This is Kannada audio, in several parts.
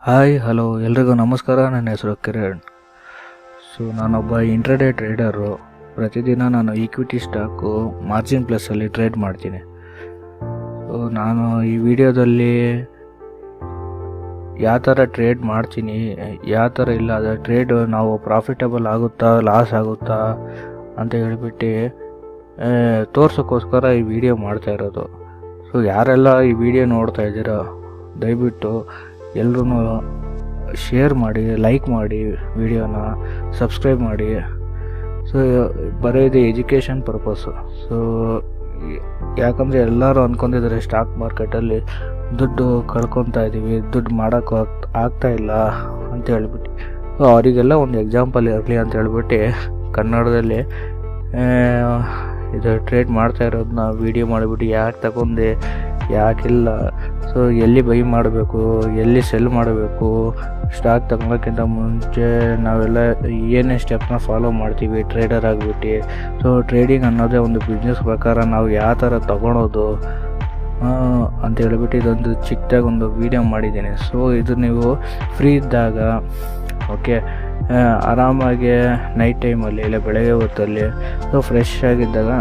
ಹಾಯ್ ಹಲೋ ಎಲ್ರಿಗೂ ನಮಸ್ಕಾರ. ನನ್ನ ಹೆಸರು ಕಿರಣ್. ನಾನೊಬ್ಬ ಇಂಟ್ರಾಡೇ ಟ್ರೇಡರು. ಪ್ರತಿದಿನ ನಾನು ಈಕ್ವಿಟಿ ಸ್ಟಾಕು ಮಾರ್ಜಿನ್ ಪ್ಲಸ್ಸಲ್ಲಿ ಟ್ರೇಡ್ ಮಾಡ್ತೀನಿ. ನಾನು ಈ ವಿಡಿಯೋದಲ್ಲಿ ಯಾವ ಥರ ಟ್ರೇಡ್ ಮಾಡ್ತೀನಿ, ಯಾವ ಥರ ಇಲ್ಲ, ಅದು ಟ್ರೇಡ್ ನಾವು ಪ್ರಾಫಿಟಬಲ್ ಆಗುತ್ತಾ ಲಾಸ್ ಆಗುತ್ತಾ ಅಂತ ಹೇಳಿಬಿಟ್ಟು ತೋರ್ಸೋಕ್ಕೋಸ್ಕರ ಈ ವಿಡಿಯೋ ಮಾಡ್ತಾ ಇರೋದು. ಯಾರೆಲ್ಲ ಈ ವಿಡಿಯೋ ನೋಡ್ತಾ ಇದ್ದೀರೋ ದಯವಿಟ್ಟು ಎಲ್ಲರೂ ಶೇರ್ ಮಾಡಿ, ಲೈಕ್ ಮಾಡಿ, ವಿಡಿಯೋನ ಸಬ್ಸ್ಕ್ರೈಬ್ ಮಾಡಿ. ಬರೀ ಇದು ಎಜುಕೇಷನ್ ಪರ್ಪಸ್ಸು. ಯಾಕಂದರೆ ಎಲ್ಲರೂ ಅಂದ್ಕೊಂಡಿದ್ದಾರೆ ಸ್ಟಾಕ್ ಮಾರ್ಕೆಟಲ್ಲಿ ದುಡ್ಡು ಕಳ್ಕೊತಾ ಇದ್ದೀವಿ, ದುಡ್ಡು ಮಾಡೋಕ್ಕೂ ಆಗ್ತಾ ಇಲ್ಲ ಅಂತ ಹೇಳ್ಬಿಟ್ಟು. ಅವರಿಗೆಲ್ಲ ಒಂದು ಎಕ್ಸಾಂಪಲ್ ಇರಲಿ ಅಂತ ಹೇಳ್ಬಿಟ್ಟು ಕನ್ನಡದಲ್ಲಿ ಇದು ಟ್ರೇಡ್ ಮಾಡ್ತಾ ಇರೋದನ್ನ ವೀಡಿಯೋ ಮಾಡಿಬಿಟ್ಟು ಯಾಕೆ ತಗೊಂಡೆ, ಯಾಕಿಲ್ಲ, ಎಲ್ಲಿ ಬೈ ಮಾಡಬೇಕು, ಎಲ್ಲಿ ಸೆಲ್ ಮಾಡಬೇಕು, ಸ್ಟಾಕ್ ತಗೊಳ್ಳೋಕ್ಕಿಂತ ಮುಂಚೆ ನಾವೆಲ್ಲ ಏನೇ ಸ್ಟೆಪ್ನ ಫಾಲೋ ಮಾಡ್ತೀವಿ ಟ್ರೇಡರ್ ಆಗಿಬಿಟ್ಟು. ಟ್ರೇಡಿಂಗ್ ಅನ್ನೋದೇ ಒಂದು ಬಿಸ್ನೆಸ್ ಪ್ರಕಾರ ನಾವು ಯಾವ ಥರ ತಗೊಳೋದು ಅಂತ ಹೇಳ್ಬಿಟ್ಟು ಇದೊಂದು ಚಿಕ್ಕದಾಗಿ ಒಂದು ವೀಡಿಯೋ ಮಾಡಿದ್ದೀನಿ. ಇದು ನೀವು ಫ್ರೀ ಇದ್ದಾಗ, ಓಕೆ, ಆರಾಮಾಗಿ ನೈಟ್ ಟೈಮಲ್ಲಿ ಇಲ್ಲ ಬೆಳಗ್ಗೆ ಹೊತ್ತಲ್ಲಿ ಫ್ರೆಶ್ ಆಗಿದ್ದಾಗ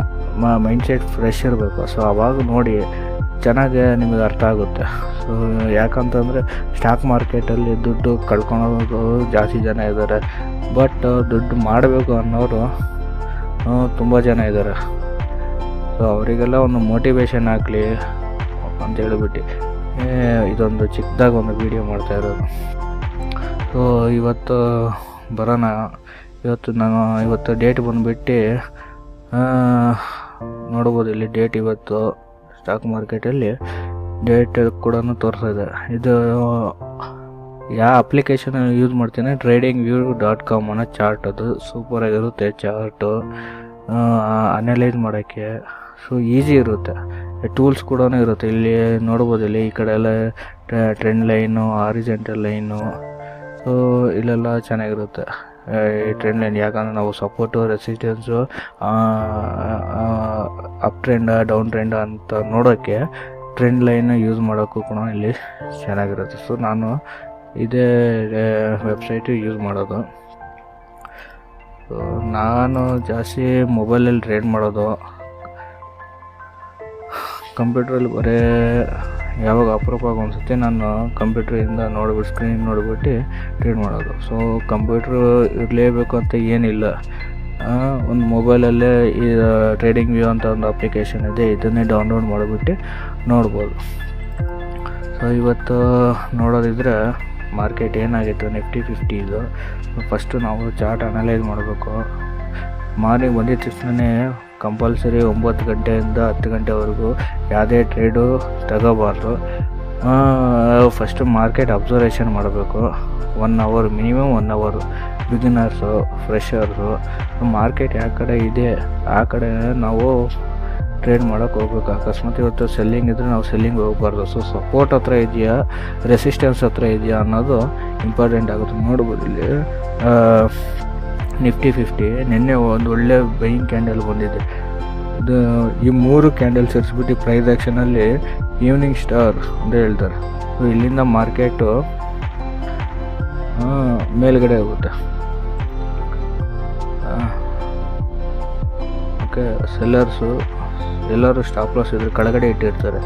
ಮೈಂಡ್ಸೆಟ್ ಫ್ರೆಶ್ ಇರಬೇಕು. ಆವಾಗ ನೋಡಿ ಚೆನ್ನಾಗಿ ನಿಮಗೆ ಅರ್ಥ ಆಗುತ್ತೆ. ಯಾಕಂತಂದರೆ ಸ್ಟಾಕ್ ಮಾರ್ಕೆಟಲ್ಲಿ ದುಡ್ಡು ಕಳ್ಕೊಳೋದು ಜಾಸ್ತಿ ಜನ ಇದ್ದಾರೆ, ಬಟ್ ದುಡ್ಡು ಮಾಡಬೇಕು ಅನ್ನೋರು ತುಂಬ ಜನ ಇದ್ದಾರೆ. ಅವರಿಗೆಲ್ಲ ಒಂದು ಮೋಟಿವೇಶನ್ ಆಗಲಿ ಅಂತ ಹೇಳಿಬಿಟ್ಟು ಇದೊಂದು ಚಿಕ್ಕದಾಗಿ ಒಂದು ವೀಡಿಯೋ ಮಾಡ್ತಾ ಇರೋದು. ಇವತ್ತು ಬರೋಣ. ಇವತ್ತು ಡೇಟ್ ಬಂದುಬಿಟ್ಟು ನೋಡ್ಬೋದು, ಇಲ್ಲಿ ಡೇಟ್ ಇವತ್ತು ಸ್ಟಾಕ್ ಮಾರ್ಕೆಟಲ್ಲಿ ಡೇಟ್ ಕೂಡ ತೋರಿಸಿದೆ. ಇದು ಯಾವ ಅಪ್ಲಿಕೇಶನ್ ಯೂಸ್ ಮಾಡ್ತೀನಿ, tradingview.com ಅನ್ನೋ ಚಾರ್ಟ್. ಅದು ಸೂಪರಾಗಿರುತ್ತೆ ಚಾರ್ಟು, ಅನಲೈಸ್ ಮಾಡೋಕ್ಕೆ. ಈಸಿ ಇರುತ್ತೆ, ಟೂಲ್ಸ್ ಕೂಡ ಇರುತ್ತೆ. ಇಲ್ಲಿ ನೋಡ್ಬೋದು, ಇಲ್ಲಿ ಈ ಕಡೆ ಎಲ್ಲ ಟ್ರೆಂಡ್ ಲೈನು, ಹಾರಿಜಾಂಟಲ್ ಲೈನು, ಇಲ್ಲೆಲ್ಲ ಚೆನ್ನಾಗಿರುತ್ತೆ ಈ ಟ್ರೆಂಡ್ ಲೈನ್. ಯಾಕಂದರೆ ನಾವು ಸಪೋರ್ಟು, ರೆಸಿಸ್ಟೆನ್ಸು, ಅಪ್ ಟ್ರೆಂಡ, ಡೌನ್ ಟ್ರೆಂಡ ಅಂತ ನೋಡೋಕ್ಕೆ ಟ್ರೆಂಡ್ ಲೈನ್ ಯೂಸ್ ಮಾಡೋಕ್ಕೂ ಕೂಡ ಇಲ್ಲಿ ಚೆನ್ನಾಗಿರುತ್ತೆ. ನಾನು ಇದೇ ವೆಬ್ಸೈಟು ಯೂಸ್ ಮಾಡೋದು. ನಾನು ಜಾಸ್ತಿ ಮೊಬೈಲಲ್ಲಿ ಟ್ರೇಡ್ ಮಾಡೋದು. ಕಂಪ್ಯೂಟ್ರಲ್ಲಿ ಬರೀ ಯಾವಾಗ ಅಪರೂಪವಾಗಿ ಒಂದ್ಸತಿ ನಾನು ಕಂಪ್ಯೂಟ್ರಿಂದ ನೋಡ್ಬಿಟ್ಟು, ಸ್ಕ್ರೀನ್ ನೋಡಿಬಿಟ್ಟು ಟ್ರೇಡ್ ಮಾಡೋದು. ಕಂಪ್ಯೂಟ್ರು ಇರಲೇಬೇಕು ಅಂತ ಏನಿಲ್ಲ. ಒಂದು ಮೊಬೈಲಲ್ಲೇ ಈ ಟ್ರೇಡಿಂಗ್ ವ್ಯೂ ಅಂತ ಒಂದು ಅಪ್ಲಿಕೇಶನ್ ಇದೆ, ಇದನ್ನೇ ಡೌನ್ಲೋಡ್ ಮಾಡಿಬಿಟ್ಟು ನೋಡ್ಬೋದು. ಇವತ್ತು ನೋಡೋದಿದ್ರೆ ಮಾರ್ಕೆಟ್ ಏನಾಗಿತ್ತು, ನಿಫ್ಟಿ 50 ಇದು. ಫಸ್ಟು ನಾವು ಚಾರ್ಟ್ ಅನಲೈಸ್ ಮಾಡಬೇಕು. ಮಾರ್ನಿಂಗ್ ಬಂದಿದ್ದ ತಕ್ಷಣ ಕಂಪಲ್ಸರಿ 9 ಗಂಟೆಯಿಂದ 10 ಗಂಟೆವರೆಗೂ ಯಾವುದೇ ಟ್ರೇಡು ತಗೋಬಾರ್ದು. ಫಸ್ಟು ಮಾರ್ಕೆಟ್ ಅಬ್ಸರ್ವೇಷನ್ ಮಾಡಬೇಕು. 1 hour, minimum 1 hour. Beginners, freshers, market ಯಾವ ಕಡೆ ಇದೆ ಆ ಕಡೆ ನಾವು ಟ್ರೇಡ್ ಮಾಡೋಕ್ಕೆ ಹೋಗ್ಬೇಕು. ಅಕಸ್ಮಾತ್ ಇವತ್ತು ಸೆಲ್ಲಿಂಗ್ ಇದ್ದರೆ ನಾವು ಸೆಲ್ಲಿಂಗ್ ಹೋಗಬಾರ್ದು. ಸಪೋರ್ಟ್ ಹತ್ರ ಇದೆಯಾ, ರೆಸಿಸ್ಟೆನ್ಸ್ ಹತ್ರ ಇದೆಯಾ ಅನ್ನೋದು ಇಂಪಾರ್ಟೆಂಟ್ ಆಗುತ್ತೆ. ನೋಡ್ಬೋದು, ಇಲ್ಲಿ ನಿಫ್ಟಿ 50 ನಿನ್ನೆ ಒಂದು ಒಳ್ಳೆ ಬೈಯಿಂಗ್ ಕ್ಯಾಂಡಲ್ ಬಂದಿದೆ. ಇದು ಈ 3 ಕ್ಯಾಂಡಲ್ ಸೇರಿಸ್ಬಿಟ್ಟು ಪ್ರೈಸ್ ಆ್ಯಕ್ಷನಲ್ಲಿ ಈವ್ನಿಂಗ್ ಸ್ಟಾರ್ ಅಂತ ಹೇಳ್ತಾರೆ. ಇಲ್ಲಿಂದ ಮಾರ್ಕೆಟು ಮೇಲ್ಗಡೆ ಹೋಗುತ್ತೆ. ಓಕೆ, ಎಲ್ಲರೂ ಸ್ಟಾಪ್ ಲಾಸ್ ಇದ್ರೆ ಕೆಳಗಡೆ ಇಟ್ಟಿರ್ತಾರೆ.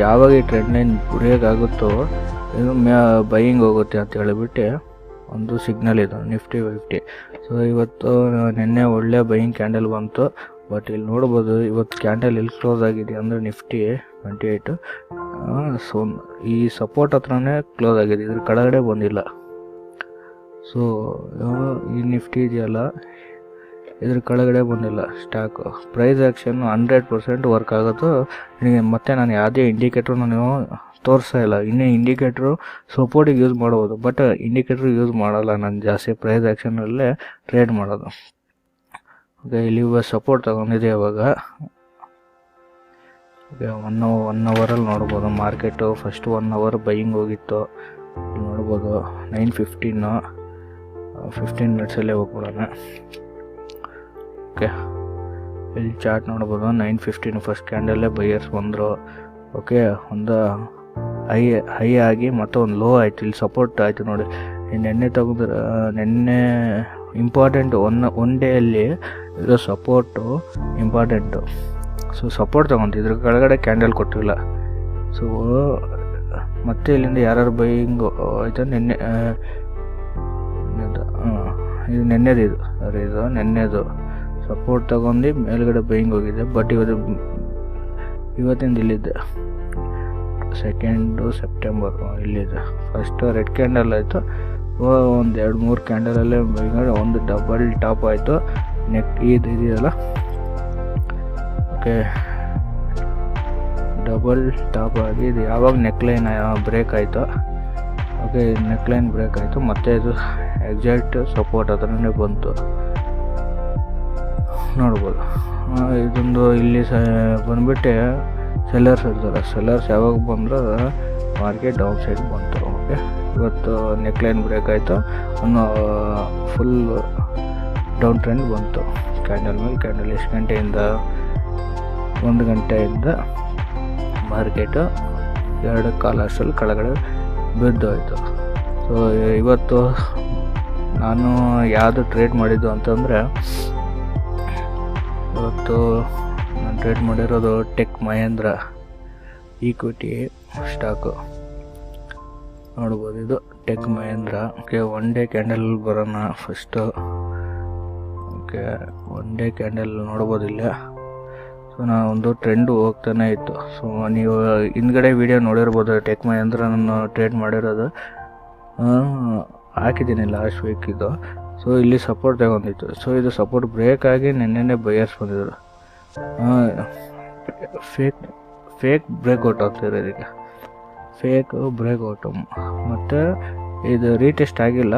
ಯಾವಾಗ ಈ ಟ್ರೆಂಡ್ ಲೈನ್ ಬ್ರೇಕಾಗುತ್ತೋ ಇದು ಬೈಯಿಂಗ್ ಹೋಗುತ್ತೆ ಅಂತ ಹೇಳಿಬಿಟ್ಟು ಒಂದು ಸಿಗ್ನಲ್ ಇದು ನಿಫ್ಟಿ 50. ಇವತ್ತು ನಿನ್ನೆ ಒಳ್ಳೆ ಬೈಯಿಂಗ್ ಕ್ಯಾಂಡಲ್ ಬಂತು. ಬಟ್ ಇಲ್ಲಿ ನೋಡ್ಬೋದು, ಇವತ್ತು ಕ್ಯಾಂಡಲ್ ಎಲ್ಲಿ ಕ್ಲೋಸ್ ಆಗಿದೆ ಅಂದರೆ ನಿಫ್ಟಿ 28. ಈ ಸಪೋರ್ಟ್ ಹತ್ರನೇ ಕ್ಲೋಸ್ ಆಗಿದೆ, ಇದ್ರ ಕೆಳಗಡೆ ಬಂದಿಲ್ಲ. ಈ ನಿಫ್ಟಿ ಇದೆಯಲ್ಲ, ಇದ್ರ ಕೆಳಗಡೆ ಬಂದಿಲ್ಲ ಸ್ಟಾಕು. ಪ್ರೈಸ್ ಆ್ಯಕ್ಷನ್ 100% ವರ್ಕ್ ಆಗುತ್ತೋ ನಿಮಗೆ. ಮತ್ತೆ ನಾನು ಯಾವುದೇ ಇಂಡಿಕೇಟ್ರು ನಾನು ತೋರಿಸ್ತಾ ಇಲ್ಲ. ಇನ್ನೇ ಇಂಡಿಕೇಟ್ರು ಸಪೋರ್ಟಿಗೆ ಯೂಸ್ ಮಾಡ್ಬೋದು, ಬಟ್ ಇಂಡಿಕೇಟ್ರು ಯೂಸ್ ಮಾಡಲ್ಲ. ನಾನು ಜಾಸ್ತಿ ಪ್ರೈಸ್ ಆ್ಯಕ್ಷನಲ್ಲೇ ಟ್ರೇಡ್ ಮಾಡೋದು. ಓಕೆ, ಇಲ್ಲಿ ಸಪೋರ್ಟ್ ತಗೊಂಡಿದೆ ಇವಾಗ. ಓಕೆ, 1 ಅವರಲ್ಲಿ ನೋಡ್ಬೋದು ಮಾರ್ಕೆಟು. ಫಸ್ಟ್ 1 ಅವರ್ ಬೈಯಿಂಗ್ ಹೋಗಿತ್ತು, ನೋಡ್ಬೋದು 9:15. 15 ಮಿನಿಟ್ಸಲ್ಲೇ ಹೋಗ್ಬಿಡೋಣ. ಓಕೆ, ಇಲ್ಲಿ ಚಾರ್ಟ್ ನೋಡ್ಬೋದು 9:15 ಫಸ್ಟ್ ಕ್ಯಾಂಡಲ್ಲೇ ಬೈಯರ್ಸ್ ಬಂದರು. ಓಕೆ, ಒಂದು ಹೈ ಆಗಿ ಮತ್ತೆ ಒಂದು ಲೋ ಆಯಿತು. ಇಲ್ಲಿ ಸಪೋರ್ಟ್ ಆಯಿತು ನೋಡಿ. ನೆನ್ನೆ ತೆಗೆದ್ರೆ ನೆನ್ನೆ ಇಂಪಾರ್ಟೆಂಟು ಒನ್ ಡೇಯಲ್ಲಿ ಇರೋ ಸಪೋರ್ಟು ಇಂಪಾರ್ಟೆಂಟು. ಸೊ ಸಪೋರ್ಟ್ ತೊಗೊಂತಿದ್ರು, ಕೆಳಗಡೆ ಕ್ಯಾಂಡಲ್ ಕೊಟ್ಟಿಲ್ಲ. ಸೊ ಮತ್ತೆ ಇಲ್ಲಿಂದ ಯಾರು ಬೈಯಿಂಗ್ ಆಯಿತು. ಇದು ನೆನ್ನೆದು ಇದು ನೆನ್ನೆದು ಸಪೋರ್ಟ್ ತಗೊಂಡು ಮೇಲ್ಗಡೆ ಬೈಯಿಂಗ್ ಹೋಗಿದೆ. ಬಟ್ ಇವತ್ತಿಂದ ಇಲ್ಲಿದ್ದೆ 2 ಸೆಪ್ಟೆಂಬರ್ ಇಲ್ಲಿದೆ. ಫಸ್ಟ್ ರೆಡ್ ಕ್ಯಾಂಡಲ್ ಆಯಿತು, ಒಂದು 2-3 ಕ್ಯಾಂಡಲಲ್ಲೇ ಒಂದು ಡಬಲ್ ಟಾಪ್ ಆಯಿತು. ನೆಕ್ ಇದೆಯಲ್ಲ, ಓಕೆ, ಡಬಲ್ ಟಾಪ್ ಆಗಿ ಇದು ಯಾವಾಗ ನೆಕ್ಲೈನ್ ಬ್ರೇಕ್ ಆಯಿತು. ಓಕೆ, ನೆಕ್ಲೈನ್ ಬ್ರೇಕ್ ಆಯಿತು. ಮತ್ತು ಇದು ಎಕ್ಸಾಕ್ಟ್ ಸಪೋರ್ಟ್ ಹತ್ರನೇ ಬಂತು ನೋಡ್ಬೋದು. ಇದೊಂದು ಇಲ್ಲಿ ಬಂದ್ಬಿಟ್ಟು ಸೆಲ್ಲರ್ಸ್ ಇರ್ತಾರೆ. ಸೆಲ್ಲರ್ಸ್ ಯಾವಾಗ ಬಂದ್ರೆ ಮಾರ್ಕೆಟ್ ಡೌನ್ ಸೈಡ್ ಬಂತು. ಓಕೆ, ಇವತ್ತು ನೆಕ್ಲೈನ್ ಬ್ರೇಕ್ ಆಯಿತು, ಒಂದು ಫುಲ್ ಡೌನ್ ಟ್ರೆಂಡ್ ಬಂತು. ಕ್ಯಾಂಡಲ್ ಮೇಲೆ ಕ್ಯಾಂಡಲ್ ಎಷ್ಟು ಗಂಟೆಯಿಂದ 1 ಗಂಟೆಯಿಂದ ಮಾರ್ಕೆಟು 2 ಕಾಲು ಅಷ್ಟರಲ್ಲಿ ಕೆಳಗಡೆ ಬಿದ್ದೋಯ್ತು. ಸೊ ಇವತ್ತು ನಾನು ಯಾವುದು ಟ್ರೇಡ್ ಮಾಡಿದ್ದು ಅಂತಂದರೆ, ಇವತ್ತು ನಾನು ಟ್ರೇಡ್ ಮಾಡಿರೋದು ಟೆಕ್ ಮಹೇಂದ್ರ ಈಕ್ವಿಟಿ ಸ್ಟಾಕು ನೋಡ್ಬೋದು. ಇದು Tech Mahindra. Okay, 1 day candle ಬರೋಣ ಫಸ್ಟು. ಓಕೆ, 1 ಡೇ ಕ್ಯಾಂಡಲ್ ನೋಡ್ಬೋದು ಇಲ್ಲ. ಸೊ ನಾನು ಒಂದು ಟ್ರೆಂಡು ಹೋಗ್ತಾನೆ ಇತ್ತು. ಸೊ ನೀವು ಹಿಂದ್ಗಡೆ ವಿಡಿಯೋ ನೋಡಿರ್ಬೋದು. ಟೆಕ್ ಮಹೇಂದ್ರ ನಾನು ಟ್ರೇಡ್ ಮಾಡಿರೋದು ಹಾಕಿದ್ದೀನಿ ಲಾಸ್ಟ್ ವೀಕಿದ್ದು. ಸೊ ಇಲ್ಲಿ ಸಪೋರ್ಟ್ ತಗೊಂಡಿತ್ತು. ಸೊ ಇದು ಸಪೋರ್ಟ್ ಬ್ರೇಕ್ ಆಗಿ ನೆನ್ನೆ ಬೈಯರ್ಸ್ ಬಂದಿದ್ರು. ಫೇಕ್ ಬ್ರೇಕ್ಔಟ್ ಆಗ್ತಿದೆ ಇದಕ್ಕೆ, ಫೇಕ್ ಬ್ರೇಕ್ಔಟು. ಮತ್ತು ಇದು ರೀಟೆಸ್ಟ್ ಆಗಿಲ್ಲ.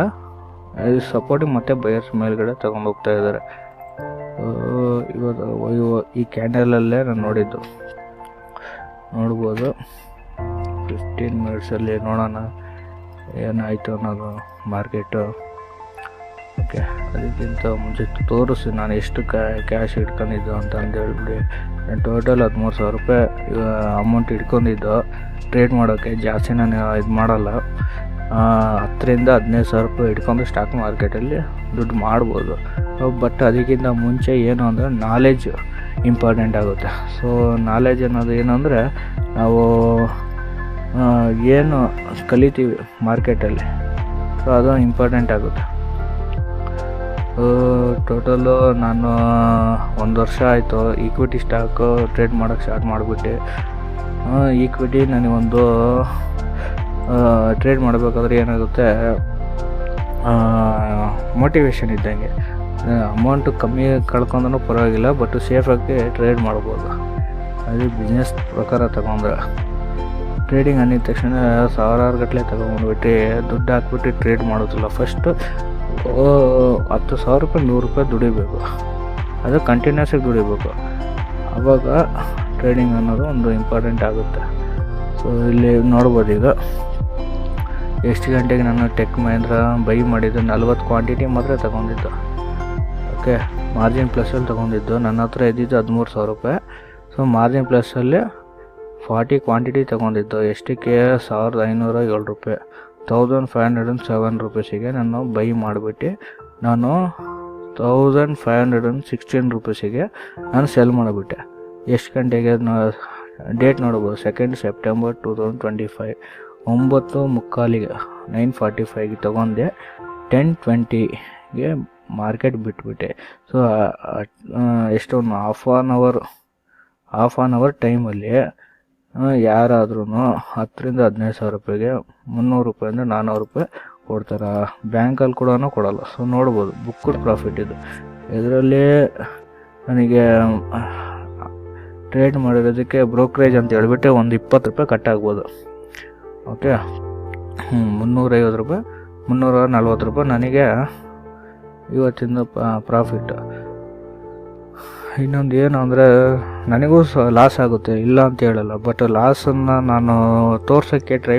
ಇದು ಸಪೋರ್ಟಿಗೆ ಮತ್ತೆ ಬೈಯರ್ಸ್ ಮೇಲ್ಗಡೆ ತಗೊಂಡು ಹೋಗ್ತಾ ಇದ್ದಾರೆ. ಇವತ್ತು ಈ ಕ್ಯಾಂಡಲಲ್ಲೇ ನಾನು ನೋಡಿದ್ದು ನೋಡ್ಬೋದು. 15 ಮಿನಿಟ್ಸಲ್ಲಿ ನೋಡೋಣ ಏನಾಯಿತು ಅನ್ನೋದು ಮಾರ್ಕೆಟು. ಓಕೆ, ಅದಕ್ಕಿಂತ ಮುಂಚೆ ತೋರಿಸಿ ನಾನು ಎಷ್ಟು ಕ್ಯಾಶ್ ಇಟ್ಕೊಂಡಿದ್ದು ಅಂತ ಹೇಳ್ಬಿಡಿ. ನಾನು ಟೋಟಲ್ 13,000 ರೂಪಾಯಿ ಅಮೌಂಟ್ ಇಟ್ಕೊಂಡಿದ್ದು ಟ್ರೇಡ್ ಮಾಡೋಕ್ಕೆ. ಜಾಸ್ತಿ ನಾನು ಇದು ಮಾಡಲ್ಲ. 10,000 to 15,000 ರೂಪಾಯಿ ಇಟ್ಕೊಂಡು ಸ್ಟಾಕ್ ಮಾರ್ಕೆಟಲ್ಲಿ ದುಡ್ಡು ಮಾಡ್ಬೋದು. ಬಟ್ ಅದಕ್ಕಿಂತ ಮುಂಚೆ ಏನು ಅಂದರೆ ನಾಲೆಜ್ ಇಂಪಾರ್ಟೆಂಟ್ ಆಗುತ್ತೆ. ಸೊ ನಾಲೆಜ್ ಅನ್ನೋದು ಏನು ಅಂದರೆ, ನಾವು ಏನು ಕಲಿತೀವಿ ಮಾರ್ಕೆಟಲ್ಲಿ, ಸೊ ಅದು ಇಂಪಾರ್ಟೆಂಟ್ ಆಗುತ್ತೆ. ಟೋಟಲು ನಾನು 1 ವರ್ಷ ಆಯಿತು ಈಕ್ವಿಟಿ ಸ್ಟಾಕು ಟ್ರೇಡ್ ಮಾಡೋಕ್ಕೆ ಸ್ಟಾರ್ಟ್ ಮಾಡಿಬಿಟ್ಟು. ಈಕ್ವಿಟಿ ನನಗೊಂದು ಟ್ರೇಡ್ ಮಾಡಬೇಕಾದ್ರೆ ಏನಾಗುತ್ತೆ, ಮೋಟಿವೇಶನ್ ಇದ್ದಂಗೆ. ಅಮೌಂಟು ಕಮ್ಮಿ ಕಳ್ಕೊಂಡ್ರೂ ಪರವಾಗಿಲ್ಲ, ಬಟ್ ಸೇಫಾಗಿ ಟ್ರೇಡ್ ಮಾಡ್ಬೋದು. ಅದು ಬಿಸ್ನೆಸ್ ಪ್ರಕಾರ ತಗೊಂಡ್ರೆ. ಟ್ರೇಡಿಂಗ್ ಅಂದಿದ ತಕ್ಷಣ ಸಾವಿರಾರು ಗಟ್ಟಲೆ ತಗೊಂಡ್ಬಿಟ್ಟು ದುಡ್ಡು ಹಾಕ್ಬಿಟ್ಟು ಟ್ರೇಡ್ ಮಾಡೋದಿಲ್ಲ. ಫಸ್ಟು 10,000 ರೂಪಾಯಿ 100 ರೂಪಾಯಿ ದುಡಿಬೇಕು. ಅದು ಕಂಟಿನ್ಯೂಸ್ ಆಗಿ ದುಡಿಬೇಕು. ಆವಾಗ ಟ್ರೇಡಿಂಗ್ ಅನ್ನೋದು ಒಂದು ಇಂಪಾರ್ಟೆಂಟ್ ಆಗುತ್ತೆ. ಸೊ ಇಲ್ಲಿ ನೋಡ್ಬೋದು, ಈಗ ಎಷ್ಟು ಗಂಟೆಗೆ ನಾನು ಟೆಕ್ ಮಹೇಂದ್ರ ಬೈ ಮಾಡಿದ್ದು 40 ಕ್ವಾಂಟಿಟಿ ಮಾತ್ರ ತಗೊಂಡಿದ್ದು. ಓಕೆ, ಮಾರ್ಜಿನ್ ಪ್ಲಸ್ಸಲ್ಲಿ ತೊಗೊಂಡಿದ್ದು. ನನ್ನ ಹತ್ರ ಇದ್ದಿದ್ದು 13,000 ರೂಪಾಯಿ. ಸೊ ಮಾರ್ಜಿನ್ ಪ್ಲಸ್ಸಲ್ಲಿ 40 ಕ್ವಾಂಟಿಟಿ ತೊಗೊಂಡಿದ್ದು. ಎಷ್ಟಕ್ಕೆ 1,507 ರೂಪಾಯಿ, 1,507 ರೂಪೀಸಿಗೆ ನಾನು ಬೈ ಮಾಡಿಬಿಟ್ಟು ನಾನು 1,516 ರೂಪೀಸಿಗೆ ನಾನು ಸೆಲ್ ಮಾಡಿಬಿಟ್ಟೆ. ಎಷ್ಟು ಗಂಟೆಗೆ ಡೇಟ್ ನೋಡ್ಬೋದು, 2 ಸೆಪ್ಟೆಂಬರ್ 2025 9:45 9:45ಗೆ ತೊಗೊಂಡೆ. 10:20ಗೆ ಮಾರ್ಕೆಟ್ ಬಿಟ್ಬಿಟ್ಟೆ. ಸೊ ಎಷ್ಟೊಂದು ಹಾಫ್ ಆನ್ ಅವರ್ ಟೈಮಲ್ಲಿ ಯಾರಾದ್ರೂ 10,000 to 15,000 ರೂಪಾಯಿಗೆ 300 ರೂಪಾಯಿಂದ 400 ರೂಪಾಯಿ ಕೊಡ್ತಾರೆ. ಬ್ಯಾಂಕಲ್ಲಿ ಕೂಡ ಕೊಡಲ್ಲ. ಸೊ ನೋಡ್ಬೋದು, ಬುಕ್ಡ್ ಪ್ರಾಫಿಟ್ ಇದು. ಇದರಲ್ಲಿ ನನಗೆ ಟ್ರೇಡ್ ಮಾಡಿರೋದಕ್ಕೆ ಬ್ರೋಕ್ರೇಜ್ ಅಂತ ಹೇಳ್ಬಿಟ್ಟು ಒಂದು 20 ರೂಪಾಯಿ ಕಟ್ ಆಗ್ಬೋದು. ಓಕೆ, 350 ರೂಪಾಯಿ 340 ರೂಪಾಯಿ ನನಗೆ ಇವತ್ತಿಂದ ಪ್ರಾಫಿಟ್. ಇನ್ನೊಂದು ಏನು ಅಂದರೆ, ನನಗೂ ಲಾಸ್ ಆಗುತ್ತೆ, ಇಲ್ಲ ಅಂತ ಹೇಳಲ್ಲ. ಬಟ್ ಲಾಸನ್ನು ನಾನು ತೋರ್ಸೋಕ್ಕೆ ಟ್ರೈ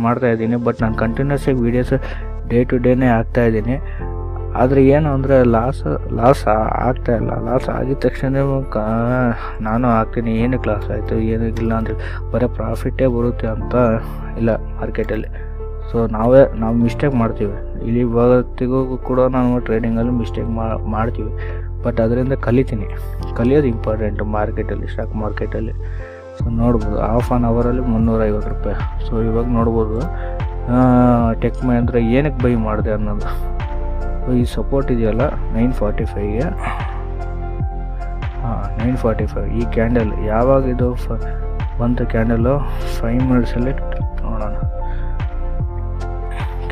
ಮಾಡ್ತಾಯಿದ್ದೀನಿ. ಬಟ್ ನಾನು ಕಂಟಿನ್ಯೂಸ್ ಆಗಿ ವೀಡಿಯೋಸ್ ಡೇ ಟು ಡೇನೇ ಹಾಕ್ತಾಯಿದ್ದೀನಿ. ಆದರೆ ಏನು ಅಂದರೆ ಲಾಸ್ ಆಗ್ತಾಯಿಲ್ಲ. ಲಾಸ್ ಆಗಿದ ತಕ್ಷಣ ನಾನು ಹಾಕ್ತೀನಿ, ಏನಕ್ಕೆ ಲಾಸ್ ಆಯಿತು ಏನಿಲ್ಲ ಅಂದರೆ ಬರೀ ಪ್ರಾಫಿಟ್ಟೇ ಬರುತ್ತೆ ಅಂತ ಇಲ್ಲ ಮಾರ್ಕೆಟಲ್ಲಿ. ಸೊ ನಾವು ಮಿಸ್ಟೇಕ್ ಮಾಡ್ತೀವಿ. ಇಲ್ಲಿ ಇವತ್ತಿಗೂ ಕೂಡ ನಾವು ಟ್ರೇಡಿಂಗಲ್ಲಿ ಮಿಸ್ಟೇಕ್ ಮಾಡ್ತೀವಿ. ಬಟ್ ಅದರಿಂದ ಕಲಿಯೋದು ಇಂಪಾರ್ಟೆಂಟು ಮಾರ್ಕೆಟಲ್ಲಿ, ಸ್ಟಾಕ್ ಮಾರ್ಕೆಟಲ್ಲಿ. ಸೊ ನೋಡ್ಬೋದು ಹಾಫ್ ಆನ್ ಅವರಲ್ಲಿ 350 ರೂಪಾಯಿ. ಸೊ ಇವಾಗ ನೋಡ್ಬೋದು ಟೆಕ್ ಮಹೇಂದ್ರ ಏನಕ್ಕೆ ಬೈ ಮಾಡಿದೆ ಅನ್ನೋದು. ಈ ಸಪೋರ್ಟ್ ಇದೆಯಲ್ಲ 945ಗೆ, 945 ಈ ಕ್ಯಾಂಡಲ್ ಯಾವಾಗ ಇದು ಬಂತು ಕ್ಯಾಂಡಲು 5 ಮಿನಿಟ್ಸಲ್ಲಿ ನೋಡೋಣ.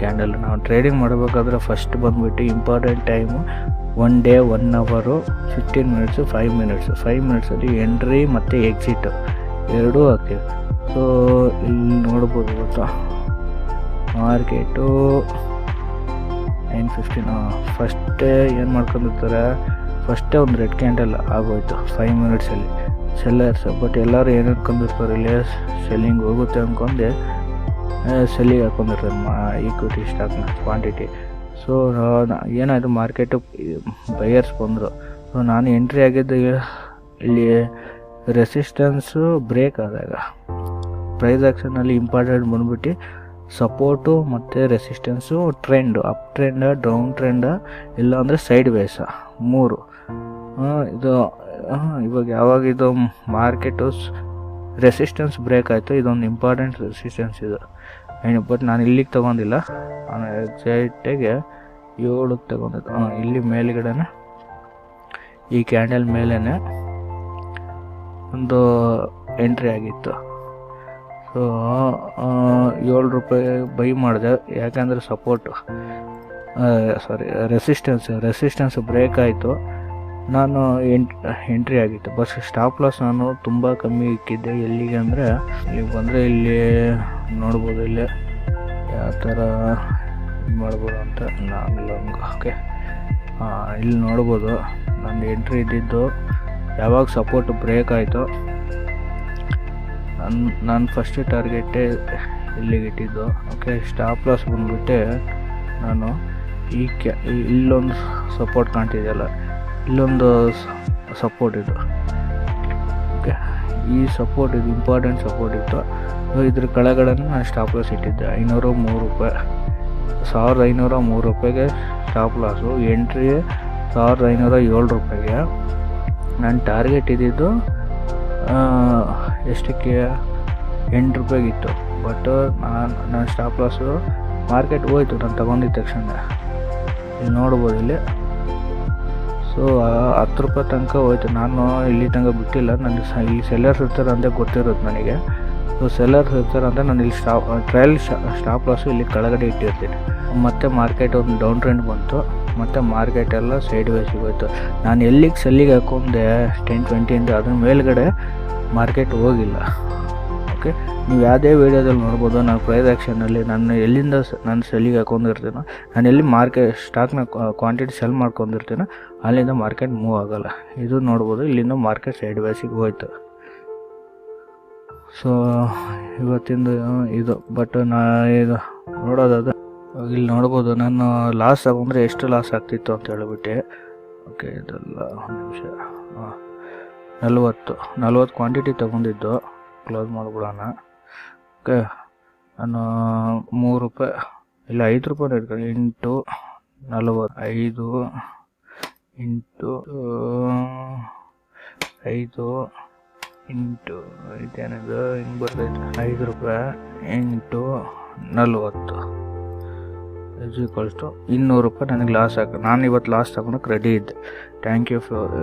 ಕ್ಯಾಂಡಲ್ ನಾವು ಟ್ರೇಡಿಂಗ್ ಮಾಡಬೇಕಾದ್ರೆ ಫಸ್ಟ್ ಬಂದುಬಿಟ್ಟು ಇಂಪಾರ್ಟೆಂಟ್ ಟೈಮು 1 ಡೇ 1 ಅವರು 15 ಮಿನಿಟ್ಸು 5 ಮಿನಿಟ್ಸಲ್ಲಿ ಎಂಟ್ರಿ ಮತ್ತು ಎಕ್ಸಿಟ್ ಎರಡೂ ಹಾಕ್ತೀವಿ. ಸೊ ಇಲ್ಲಿ ನೋಡ್ಬೋದು ಗೊತ್ತಾ ಮಾರ್ಕೆಟು 9:15 ಫಸ್ಟೇ ಏನು ಮಾಡ್ಕೊಂಡಿರ್ತಾರೆ, ಫಸ್ಟೇ ಒಂದು ರೆಡ್ ಕ್ಯಾಂಡಲ್ ಆಗೋಯ್ತು 5 ಮಿನಿಟ್ಸಲ್ಲಿ ಸೆಲ್ಲರ್ಸ್. ಬಟ್ ಎಲ್ಲರೂ ಏನು ಅನ್ಕೊಂಡಿರ್ತಾರೆ, ಇಲ್ಲಿ ಸೆಲ್ಲಿಂಗ್ ಹೋಗುತ್ತೆ ಅಂದ್ಕೊಂಡೆ ಸೆಲ್ಲಿಗೆ ಹಾಕೊಂಡಿರ್ತಾರೆ ಈಕ್ವಿಟಿ ಸ್ಟಾಕ್ನ ಕ್ವಾಂಟಿಟಿ. ಸೊ ಏನಾಯಿತು ಮಾರ್ಕೆಟು ಬೈಯರ್ಸ್ ಬಂದರು. ಸೊ ನಾನು ಎಂಟ್ರಿ ಆಗಿದ್ದು ಇಲ್ಲಿ ರೆಸಿಸ್ಟೆನ್ಸು ಬ್ರೇಕ್ ಆದಾಗ ಪ್ರೈಸ್ ಆ್ಯಕ್ಷನಲ್ಲಿ ಇಂಪಾರ್ಟೆಂಟ್ ಬಂದ್ಬಿಟ್ಟು ಸಪೋರ್ಟು ಮತ್ತು ರೆಸಿಸ್ಟೆನ್ಸು, ಟ್ರೆಂಡು ಅಪ್ ಟ್ರೆಂಡ ಡೌನ್ ಟ್ರೆಂಡ ಇಲ್ಲ ಅಂದರೆ ಸೈಡ್ ವೇಸ 3 ಇದು ಇವಾಗ ಯಾವಾಗ ಇದು ಮಾರ್ಕೆಟು ರೆಸಿಸ್ಟೆನ್ಸ್ ಬ್ರೇಕ್ ಆಯಿತು, ಇದೊಂದು ಇಂಪಾರ್ಟೆಂಟ್ ರೆಸಿಸ್ಟೆನ್ಸ್ ಇದು. ಬಟ್ ನಾನು ಇಲ್ಲಿಗೆ ತೊಗೊಂಡಿಲ್ಲ, ನಾನು ಎಕ್ಸಾಕ್ಟಾಗಿ 7ಕ್ಕೆ ತೊಗೊಂಡಿದ್ದು. ಇಲ್ಲಿ ಮೇಲ್ಗಡೆನೆ ಈ ಕ್ಯಾಂಡಲ್ ಮೇಲೇ ಒಂದು ಎಂಟ್ರಿ ಆಗಿತ್ತು. ಸೊ 7 ರೂಪಾಯಿ ಬೈ ಮಾಡಿದೆ, ಯಾಕಂದರೆ ರೆಸಿಸ್ಟೆನ್ಸ್ ಬ್ರೇಕ್ ಆಯಿತು, ನಾನು ಎಂಟ್ರಿ ಆಗಿತ್ತು. ಬಸ್ ಸ್ಟಾಪ್ ಲಾಸ್ ನಾನು ತುಂಬ ಕಮ್ಮಿ ಇಕ್ಕಿದ್ದೆ. ಎಲ್ಲಿಗೆ ಅಂದರೆ ಇಲ್ಲಿಗೆ ಬಂದರೆ ಇಲ್ಲಿ ನೋಡ್ಬೋದು, ಇಲ್ಲಿ ಯಾವ ಥರ ಮಾಡ್ಬೋದು ಅಂತ ನಾನು ಲಾಂಗ್. ಓಕೆ, ಇಲ್ಲಿ ನೋಡ್ಬೋದು ನನ್ನ ಎಂಟ್ರಿ ಇದ್ದಿದ್ದು ಯಾವಾಗ ಸಪೋರ್ಟ್ ಬ್ರೇಕ್ ಆಯಿತು. ನಾನು ಫಸ್ಟ್ ಟಾರ್ಗೆಟೇ ಇಲ್ಲಿಗೆ ಇಟ್ಟಿದ್ದು. ಓಕೆ, ಸ್ಟಾಪ್ ಲಾಸ್ ಬಂದ್ಬಿಟ್ಟೆ ನಾನು ಇಲ್ಲೊಂದು ಸಪೋರ್ಟ್ ಕಾಣ್ತಿದೆಯಲ್ಲ, ಇಲ್ಲೊಂದು ಸಪೋರ್ಟ್ ಇದು. ಓಕೆ, ಈ ಸಪೋರ್ಟ್ ಇದು ಇಂಪಾರ್ಟೆಂಟ್ ಸಪೋರ್ಟ್ ಇತ್ತು. ಇದ್ರ ಕೆಳಗಡೆ ನಾನು ಸ್ಟಾಪ್ ಲಾಸ್ ಇಟ್ಟಿದ್ದೆ 503 ರೂಪಾಯಿ. 1503 ರೂಪಾಯಿಗೆ ಸ್ಟಾಪ್ ಲಾಸು, ಎಂಟ್ರಿ 1507 ರೂಪಾಯಿಗೆ. ನನ್ನ ಟಾರ್ಗೆಟ್ ಇದ್ದಿದ್ದು ಎಷ್ಟಕ್ಕೆ 8 ರೂಪಾಯಿಗಿತ್ತು. ಬಟ್ ನಾನು ಸ್ಟಾಪ್ ಲಾಸು ಮಾರ್ಕೆಟ್ ಹೋಯ್ತು ನಾನು ತಗೊಂಡಿದ್ದ ತಕ್ಷಣ. ಇಲ್ಲಿ ನೋಡ್ಬೋದು ಇಲ್ಲಿ. ಸೊ 10 ರೂಪಾಯಿ ತನಕ ಹೋಯ್ತು. ನಾನು ಇಲ್ಲಿ ತನಕ ಬಿಟ್ಟಿಲ್ಲ. ನನಗೆ ಇಲ್ಲಿ ಸೆಲ್ಲರ್ಸ್ ಇರ್ತಾರೆ ಅಂತ ಗೊತ್ತಿರುತ್ತೆ ನನಗೆ. ಸೊ ಸೆಲ್ಲರ್ಸ್ ಇರ್ತಾರೆ ಅಂತ ನಾನು ಇಲ್ಲಿ ಸ್ಟಾಪ್ ಲಾಸು ಇಲ್ಲಿ ಕೆಳಗಡೆ ಇಟ್ಟಿರ್ತೀನಿ. ಮತ್ತು ಮಾರ್ಕೆಟ್ ಒಂದು ಡೌನ್ ಟ್ರೆಂಡ್ ಬಂತು, ಮತ್ತು ಮಾರ್ಕೆಟ್ ಎಲ್ಲ ಸೈಡ್ ವೇಸಿಗೆ ಹೋಯ್ತು. ನಾನು ಎಲ್ಲಿಗೆ ಸೆಲ್ಲಿಗೆ ಹಾಕೊಂಡೆ 10-20 ಅದ್ರ ಮೇಲ್ಗಡೆ ಮಾರ್ಕೆಟ್ ಹೋಗಿಲ್ಲ. ಓಕೆ, ನೀವು ಯಾವುದೇ ವೀಡಿಯೋದಲ್ಲಿ ನೋಡ್ಬೋದು, ನಾನು ಪ್ರೈಸ್ ಆ್ಯಕ್ಷನಲ್ಲಿ ಎಲ್ಲಿಂದ ನಾನು ಸೆಲ್ಲಿಗೆ ಹಾಕೊಂಡಿರ್ತೀನೋ, ನಾನು ಎಲ್ಲಿ ಸ್ಟಾಕ್ನ ಕ್ವಾಂಟಿಟಿ ಸೆಲ್ ಮಾಡ್ಕೊಂಡಿರ್ತೀನೋ ಅಲ್ಲಿಂದ ಮಾರ್ಕೆಟ್ ಮೂವ್ ಆಗೋಲ್ಲ. ಇದು ನೋಡ್ಬೋದು, ಇಲ್ಲಿಂದ ಮಾರ್ಕೆಟ್ ಸೈಡ್ ವೇಸಿಗೆ ಹೋಯ್ತು. ಸೊ ಇವತ್ತಿಂದು ಇದು. ಬಟ್ ಇದು ನೋಡೋದಾದ್ರೆ ಇಲ್ಲಿ ನೋಡ್ಬೋದು, ನಾನು ಲಾಸ್ ತಗೊಂಡ್ರೆ ಎಷ್ಟು ಲಾಸ್ ಆಗ್ತಿತ್ತು ಅಂತ ಹೇಳಿಬಿಟ್ಟೆ. ಓಕೆ, ಇದೆಲ್ಲ ಒಂದು ನಿಮಿಷ. 40 ಕ್ವಾಂಟಿಟಿ ತೊಗೊಂಡಿದ್ದು. ಕ್ಲೋಸ್ ಮಾಡಿಬಿಡೋಣ. ಓಕೆ, ನಾನು 3 ರೂಪಾಯಿ ಇಲ್ಲ 5 ರೂಪಾಯಿ ಇಟ್ಕೊಂಡು 8 45 5 ಇದೇನಿದು ಹಿಂಗೆ ಬರ್ತೈತೆ 5 ರೂಪಾಯಿ 8 40 = 200 ರೂಪಾಯಿ ನನಗೆ ಲಾಸ್ ನಾನು ಇವತ್ತು ಲಾಸ್ ತಗೊಳಕ್ಕೆ ರೆಡಿ ಇದ್ದೆ. Thank you for